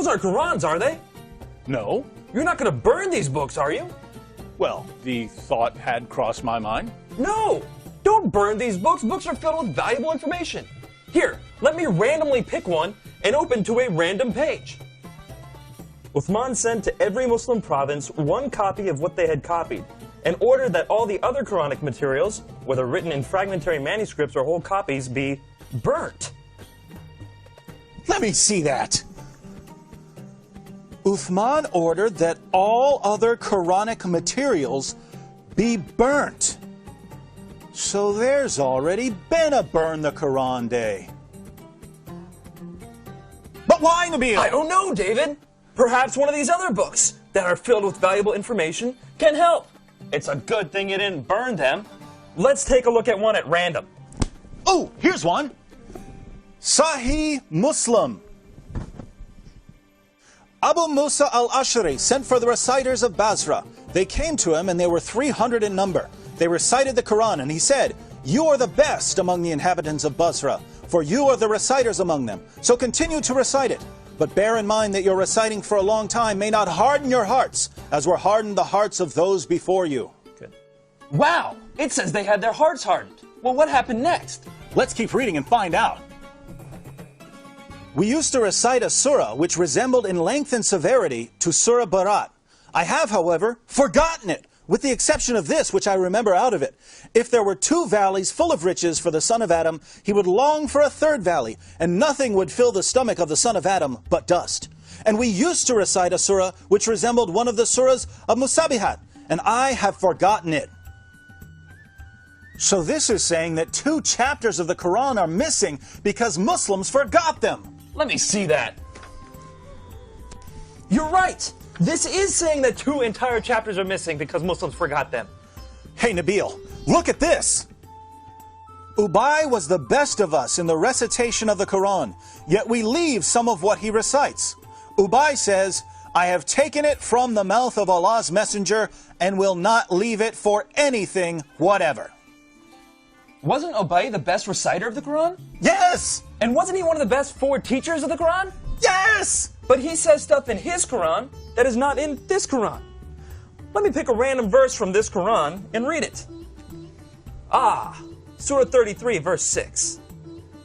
Those aren't Qurans, are they? No. You're not going to burn these books, are you? Well, the thought had crossed my mind. No! Don't burn these books. Books are filled with valuable information. Here, let me randomly pick one and open to a random page. Uthman sent to every Muslim province one copy of what they had copied, and ordered that all the other Quranic materials, whether written in fragmentary manuscripts or whole copies, be burnt. Let me see that. Uthman ordered that all other Quranic materials be burnt. So there's already been a Burn the Quran Day. But why, Nabil? I don't know, David. Perhaps one of these other books that are filled with valuable information can help. It's a good thing you didn't burn them. Let's take a look at one at random. Oh, here's one. Sahih Muslim. Abu Musa al-Ash'ari sent for the reciters of Basra. They came to him and they were 300 in number. They recited the Quran and he said, "You are the best among the inhabitants of Basra, for you are the reciters among them. So continue to recite it. But bear in mind that your reciting for a long time may not harden your hearts, as were hardened the hearts of those before you." Good. Wow! It says they had their hearts hardened. Well, what happened next? Let's keep reading and find out. We used to recite a surah which resembled in length and severity to Surah Barat. I have, however, forgotten it, with the exception of this, which I remember out of it. If there were 2 valleys full of riches for the son of Adam, he would long for a 3rd valley, and nothing would fill the stomach of the son of Adam but dust. And we used to recite a surah which resembled one of the surahs of Musabihat, and I have forgotten it. So this is saying that 2 chapters of the Quran are missing because Muslims forgot them. Let me see that. You're right. This is saying that 2 entire chapters are missing because Muslims forgot them. Hey, Nabil, look at this. Ubay was the best of us in the recitation of the Quran, yet we leave some of what he recites. Ubay says, "I have taken it from the mouth of Allah's messenger and will not leave it for anything whatever." Wasn't Ubay the best reciter of the Quran? Yes! And wasn't he one of the best 4 teachers of the Quran? Yes! But he says stuff in his Quran that is not in this Quran. Let me pick a random verse from this Quran and read it. Surah 33, verse 6.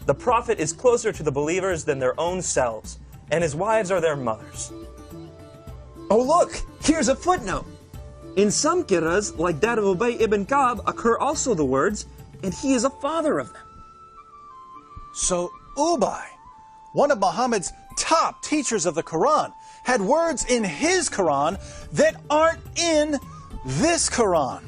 The Prophet is closer to the believers than their own selves, and his wives are their mothers. Oh look, here's a footnote. In some qira'as, like that of Ubay ibn Ka'b, occur also the words, "and he is a father of them." So Ubay, one of Muhammad's top teachers of the Quran, had words in his Quran that aren't in this Quran.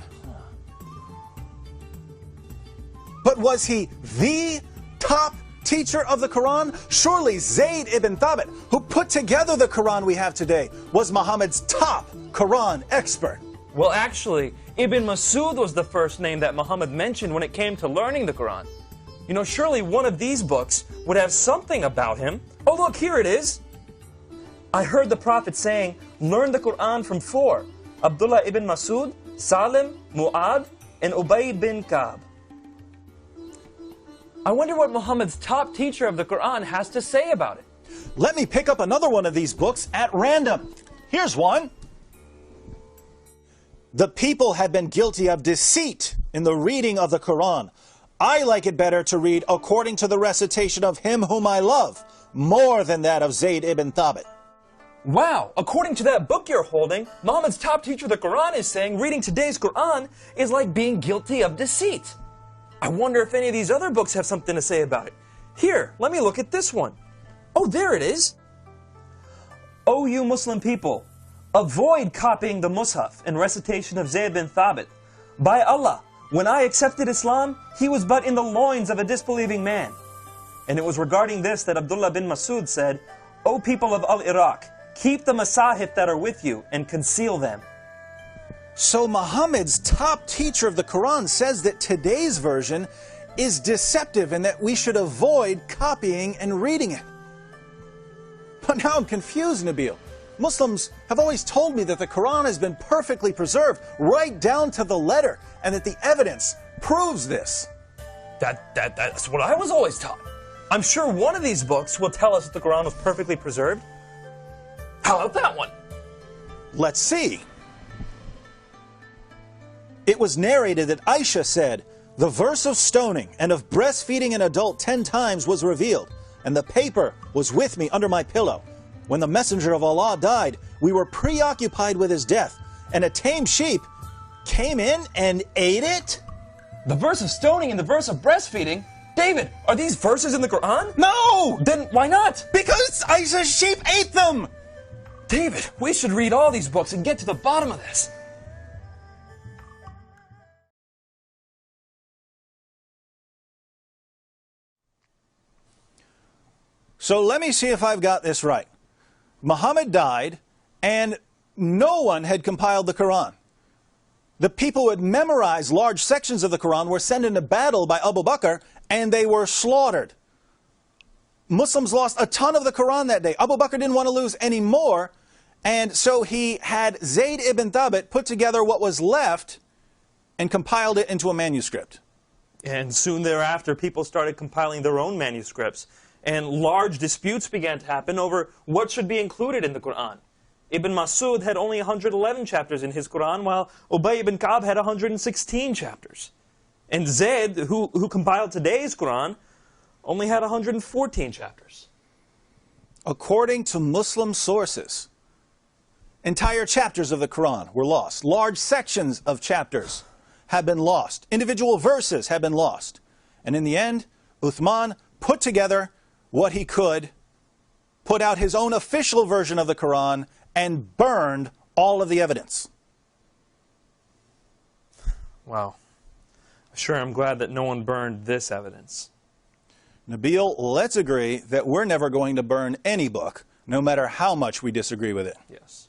But was he the top teacher of the Quran? Surely Zayd ibn Thabit, who put together the Quran we have today, was Muhammad's top Quran expert. Well, actually, Ibn Masud was the first name that Muhammad mentioned when it came to learning the Quran. You know, surely one of these books would have something about him. Oh, look, here it is. I heard the Prophet saying, "Learn the Quran from 4. Abdullah ibn Masud, Salim, Mu'ad, and Ubay bin Ka'b." I wonder what Muhammad's top teacher of the Quran has to say about it. Let me pick up another one of these books at random. Here's one. The people had been guilty of deceit in the reading of the Quran. I like it better to read according to the recitation of him whom I love, more than that of Zayd ibn Thabit. Wow, according to that book you're holding, Muhammad's top teacher of the Quran is saying reading today's Quran is like being guilty of deceit. I wonder if any of these other books have something to say about it. Here, let me look at this one. Oh, there it is. O you Muslim people, avoid copying the Mus'haf in recitation of Zayd bin Thabit. By Allah, when I accepted Islam, he was but in the loins of a disbelieving man. And it was regarding this that Abdullah bin Masud said, "O people of Al-Iraq, keep the masahif that are with you and conceal them." So Muhammad's top teacher of the Quran says that today's version is deceptive and that we should avoid copying and reading it. But now I'm confused, Nabil. Muslims have always told me that the Quran has been perfectly preserved right down to the letter and that the evidence proves this. That's what I was always taught. I'm sure one of these books will tell us that the Quran was perfectly preserved. How about that one? Let's see. It was narrated that Aisha said, "The verse of stoning and of breastfeeding an adult 10 times was revealed, and the paper was with me under my pillow. When the messenger of Allah died, we were preoccupied with his death, and a tame sheep came in and ate it?" The verse of stoning and the verse of breastfeeding? David, are these verses in the Quran? No! Then why not? Because Aisha's sheep ate them! David, we should read all these books and get to the bottom of this. So let me see if I've got this right. Muhammad died, and no one had compiled the Quran. The people who had memorized large sections of the Quran were sent into battle by Abu Bakr, and they were slaughtered. Muslims lost a ton of the Quran that day. Abu Bakr didn't want to lose any more, and so he had Zayd ibn Thabit put together what was left and compiled it into a manuscript. And soon thereafter, people started compiling their own manuscripts, and large disputes began to happen over what should be included in the Quran. Ibn Masud had only 111 chapters in his Quran, while Ubay ibn Ka'b had 116 chapters. And Zayd, who compiled today's Quran, only had 114 chapters. According to Muslim sources, entire chapters of the Quran were lost. Large sections of chapters have been lost. Individual verses have been lost. And in the end, Uthman put together what he could, put out his own official version of the Quran, and burned all of the evidence. Wow. Sure, I'm glad that no one burned this evidence. Nabil, let's agree that we're never going to burn any book, no matter how much we disagree with it. Yes.